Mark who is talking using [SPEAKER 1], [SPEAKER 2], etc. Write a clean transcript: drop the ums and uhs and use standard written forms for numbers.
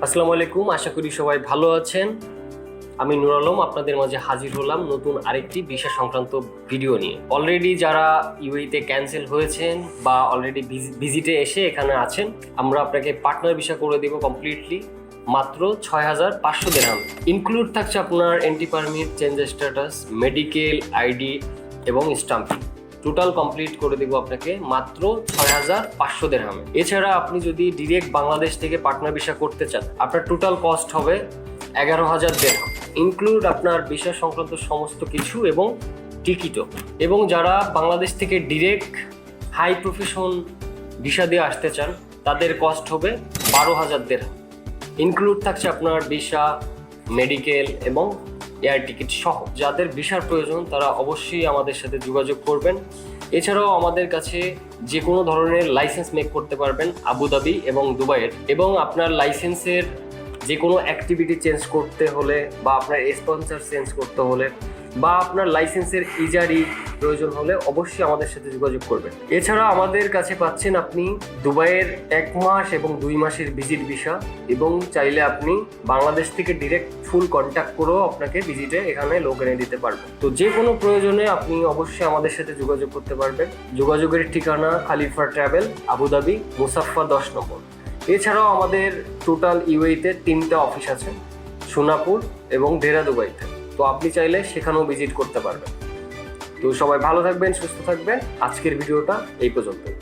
[SPEAKER 1] আসসালামু আলাইকুম, আশা করি সবাই ভালো আছেন। আমি নূর আলম আপনাদের মাঝে হাজির হলাম নতুন আরেকটি ভিসা সংক্রান্ত ভিডিও নিয়ে। অলরেডি যারা ইউএইতে ক্যান্সেল হয়েছেন বা অলরেডি ভিজিটে এসে এখানে আছেন, আমরা আপনাকে পার্টনার ভিসা করে দেব কমপ্লিটলি মাত্র ৬,৫০০ দিরহাম। ইনক্লুড থাকছে আপনার entry permit, change status, medical, ID এবং স্টাম্পিং। টোটাল কমপ্লিট করে দেবো আপনাকে মাত্র ৬,৫০০ দিরহামে। এছাড়া আপনি যদি ডিরেক্ট বাংলাদেশ থেকে পার্টনার ভিসা করতে চান, আপনার টোটাল কস্ট হবে ১১,০০০ দিরহাম, ইনক্লুড আপনার ভিসা সংক্রান্ত সমস্ত কিছু এবং টিকিটও। এবং যারা বাংলাদেশ থেকে ডিরেক্ট হাই প্রফেশন ভিসা দিয়ে আসতে চান, তাদের কস্ট হবে ১২,০০০ দিরহাম, ইনক্লুড থাকছে আপনার ভিসা, মেডিকেল এবং এয়ার টিকিট সহ। যাদের ভিসার প্রয়োজন তারা অবশ্যই আমাদের সাথে যোগাযোগ করবেন। এছাড়াও আমাদের কাছে যে কোনো ধরনের লাইসেন্স মেক করতে পারবেন আবুধাবি এবং দুবাইয়ের। এবং আপনার লাইসেন্সের যে কোনো অ্যাক্টিভিটি চেঞ্জ করতে হলে বা আপনার স্পন্সর চেঞ্জ করতে হলে বা আপনার লাইসেন্সের ইজারি প্রয়োজন হলে অবশ্যই আমাদের সাথে যোগাযোগ করবেন। এছাড়া আমাদের কাছে পাচ্ছেন আপনি দুবাইয়ের ১ মাস এবং ২ মাসের ভিজিট ভিসা, এবং চাইলে আপনি বাংলাদেশ থেকে ডিরেক্ট ফুল কন্ট্যাক্ট করেও আপনাকে ভিজিটে এখানে লোক এনে দিতে পারবেন। তো যে কোনো প্রয়োজনে আপনি অবশ্যই আমাদের সাথে যোগাযোগ করতে পারবেন। যোগাযোগের ঠিকানা খালিফা ট্রাভেল, আবুধাবি, মুসাফা ১০ নম্বর। এছাড়াও আমাদের টোটাল ইউএইতে ৩টা অফিস আছে, সোনাপুর এবং দেরা দুবাইতে। তো আপনি চাইলে সেখানেও ভিজিট করতে পারবেন। তো সবাই ভালো থাকবেন, সুস্থ থাকবেন। আজকের ভিডিওটা এই পর্যন্তই।